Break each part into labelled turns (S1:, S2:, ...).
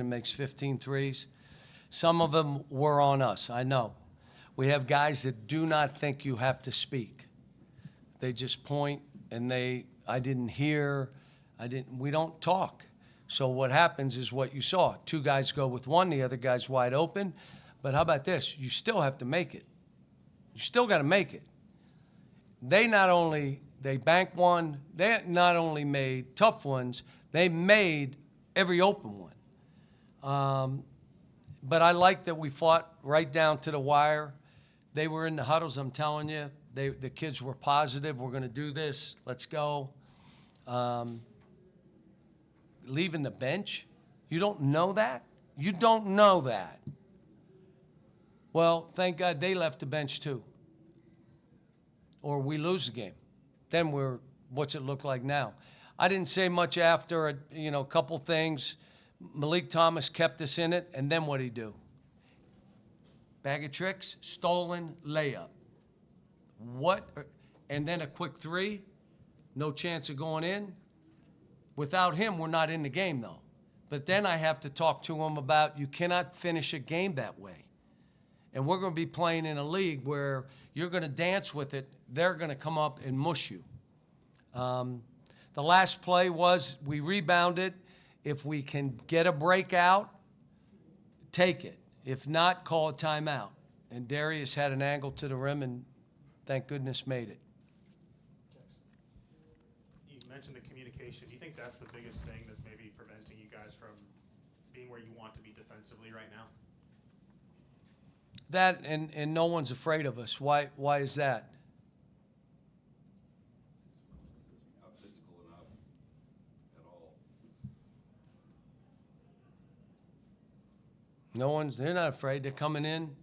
S1: and makes 15 threes. Some of them were on us, I know. We have guys that do not think you have to speak. They just point and I didn't hear, we don't talk. So what happens is what you saw. Two guys go with one, the other guy's wide open. But how about this? You still have to make it. You still got to make it. They banked one, they not only made tough ones, they made every open one. But I like that we fought right down to the wire. They were in the huddles, I'm telling you. The kids were positive. We're going to do this. Let's go. Leaving the bench? You don't know that? You don't know that. Well, thank God they left the bench too. Or we lose the game. Then what's it look like now? I didn't say much after, a couple things. Malik Thomas kept us in it, and then what'd he do? Bag of tricks, stolen layup. What? And then a quick three, no chance of going in. Without him, we're not in the game, though. But then I have to talk to him about you cannot finish a game that way. And we're going to be playing in a league where you're going to dance with it. They're going to come up and mush you. The last play was we rebounded. If we can get a breakout, take it. If not, call a timeout. And Darius had an angle to the rim and thank goodness made it.
S2: You mentioned the communication. Do you think that's the biggest thing that's maybe preventing you guys from being where you want to be defensively right now?
S1: That and no one's afraid of us. Why is that?
S3: Not physical enough at all.
S1: They're not afraid. They're coming in,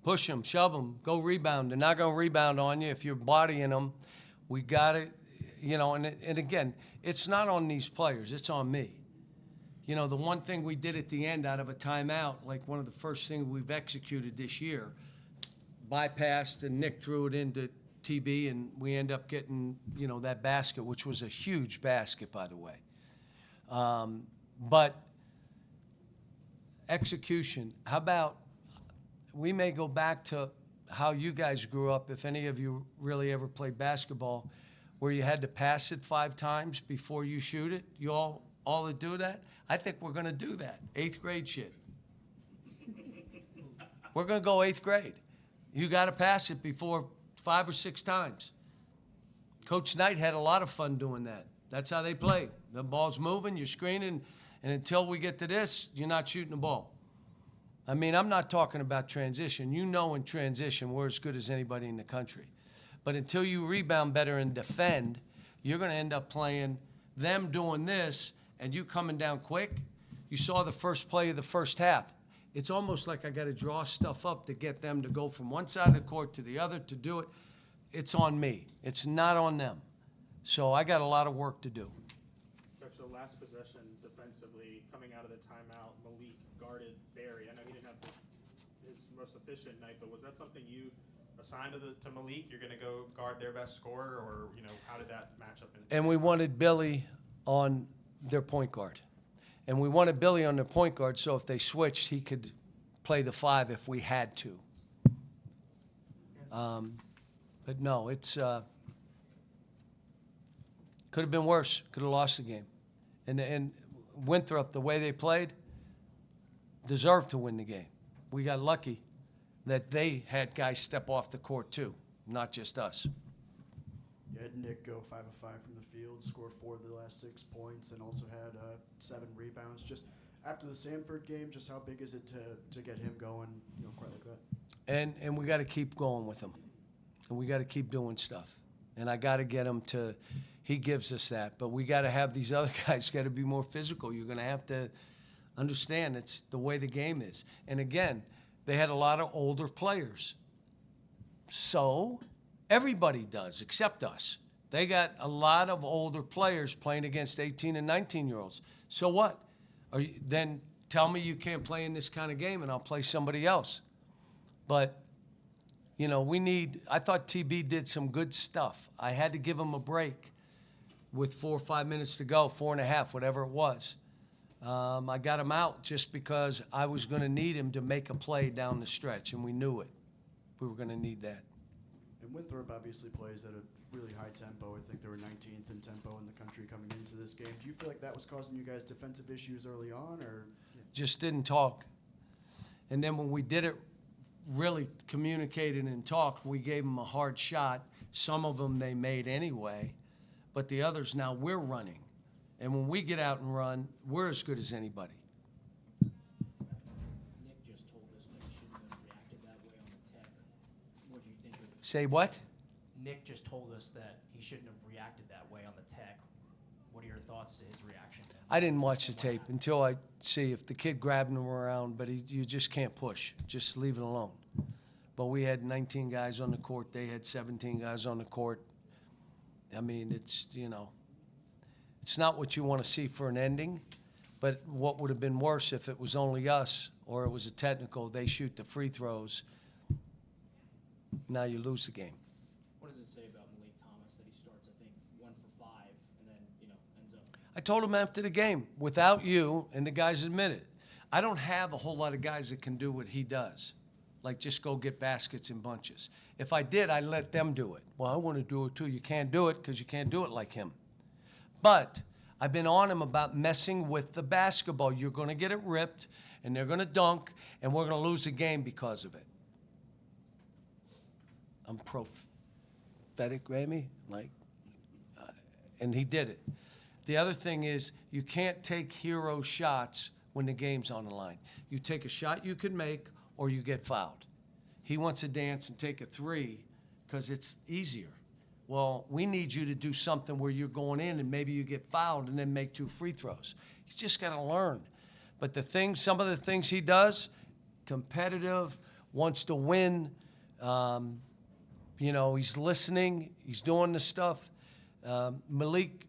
S1: push them, shove them, go rebound. They're not going to rebound on you if you're bodying them. We got it, and again, it's not on these players. It's on me. The one thing we did at the end out of a timeout, like one of the first things we've executed this year, bypassed and Nick threw it into TB, and we end up getting, that basket, which was a huge basket, by the way. But execution, how about we may go back to how you guys grew up, if any of you really ever played basketball, where you had to pass it 5 times before you shoot it. You all that do that? I think we're going to do that. 8th grade shit. We're going to go 8th grade. You got to pass it before 5 or 6 times. Coach Knight had a lot of fun doing that. That's how they played. The ball's moving, you're screening, and until we get to this, you're not shooting the ball. I mean, I'm not talking about transition. In transition, we're as good as anybody in the country. But until you rebound better and defend, you're going to end up playing them doing this and you coming down quick. You saw the first play of the first half. It's almost like I got to draw stuff up to get them to go from one side of the court to the other to do it. It's on me. It's not on them. So I got a lot of work to do.
S2: Coach, the last possession defensively, coming out of the timeout, Malik guarded Barry. I know he didn't have his most efficient night, but was that something you assigned to Malik? You're going to go guard their best scorer, or how did that match up?
S1: And we wanted Billy on their point guard. And we wanted Billy on their point guard, so if they switched, he could play the 5 if we had to. But no, it's could have been worse. Could have lost the game. And Winthrop, the way they played, deserved to win the game. We got lucky that they had guys step off the court too, not just us.
S4: You had Nick go 5 of 5 from the field, scored 4 of the last 6 points, and also had 7 rebounds. Just after the Samford game, just how big is it to get him going, quite like that?
S1: And we got to keep going with him, and we got to keep doing stuff. And I got to get him to. He gives us that, but we got to have these other guys got to be more physical. You're going to have to understand it's the way the game is. And again, they had a lot of older players. So everybody does except us. They got a lot of older players playing against 18 and 19-year-olds. So what? Then tell me you can't play in this kind of game and I'll play somebody else. But, I thought TB did some good stuff. I had to give him a break with 4 or 5 minutes to go, 4.5, whatever it was. I got him out just because I was going to need him to make a play down the stretch, and we knew it. We were going to need that.
S4: And Winthrop obviously plays at a really high tempo. I think they were 19th in tempo in the country coming into this game. Do you feel like that was causing you guys defensive issues early on, or?
S1: Just didn't talk. And then when we did it, really communicated and talked, we gave them a hard shot. Some of them they made anyway, but the others now we're running. And when we get out and run, we're as good as anybody.
S5: Nick just told us that he shouldn't have reacted that way on the tech. What do you think of
S1: Say what?
S5: Nick just told us that he shouldn't have reacted that way on the tech. What are your thoughts to his reaction?
S1: I didn't watch the tape until I see if the kid grabbed him around, but you just can't push. Just leave it alone. But we had 19 guys on the court. They had 17 guys on the court. I mean, it's, you know, it's not what you want to see for an ending, but what would have been worse if it was only us or it was a technical, they shoot the free throws, now you lose the game.
S5: What does it say about Malik Thomas that he starts, I think, 1 for 5 and then, ends up?
S1: I told him after the game, without you, and the guys admitted, I don't have a whole lot of guys that can do what he does, like just go get baskets in bunches. If I did, I'd let them do it. Well, I want to do it too. You can't do it because you can't do it like him. But I've been on him about messing with the basketball. You're going to get it ripped, and they're going to dunk, and we're going to lose the game because of it. I'm prophetic, Ramy, and he did it. The other thing is you can't take hero shots when the game's on the line. You take a shot you can make or you get fouled. He wants to dance and take a 3 because it's easier. Well, we need you to do something where you're going in and maybe you get fouled and then make 2 free throws. He's just got to learn. But some of the things he does, competitive, wants to win, he's listening, he's doing the stuff. Malik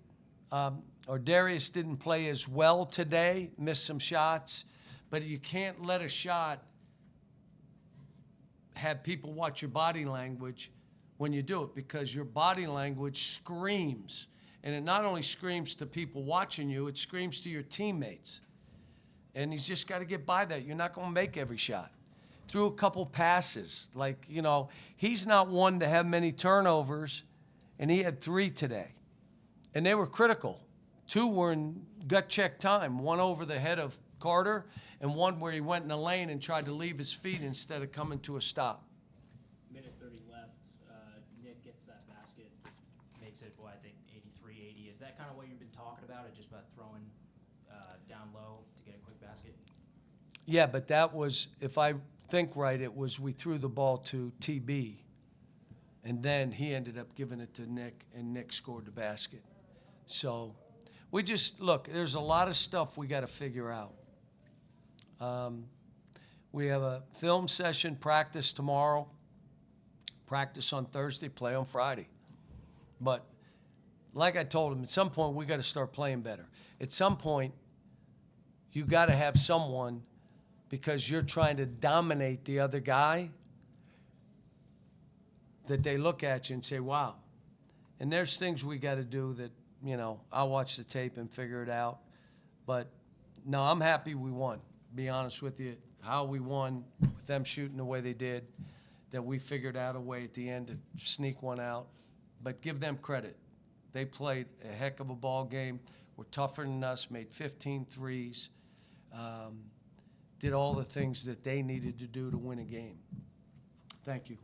S1: or Darius didn't play as well today, missed some shots, but you can't let a shot have people watch your body language when you do it, because your body language screams. And it not only screams to people watching you, it screams to your teammates. And he's just got to get by that. You're not going to make every shot. Threw a couple passes. He's not one to have many turnovers, and he had 3 today. And they were critical. 2 were in gut check time, one over the head of Carter and one where he went in the lane and tried to leave his feet instead of coming to a stop.
S5: Minute 30 left. Nick gets that basket, makes it, I think 83-80. Is that kind of what you've been talking about, it just about throwing down low to get a quick basket?
S1: Yeah, but that was, if I think right, it was we threw the ball to TB, and then he ended up giving it to Nick, and Nick scored the basket. So we just, look, there's a lot of stuff we got to figure out. We have a film session, practice tomorrow, practice on Thursday, play on Friday. But like I told him, at some point we got to start playing better. At some point, you got to have someone, because you're trying to dominate the other guy, that they look at you and say, wow. And there's things we got to do that, I'll watch the tape and figure it out. But no, I'm happy we won. Be honest with you, how we won with them shooting the way they did, that we figured out a way at the end to sneak one out. But give them credit. They played a heck of a ball game, were tougher than us, made 15 threes, did all the things that they needed to do to win a game. Thank you.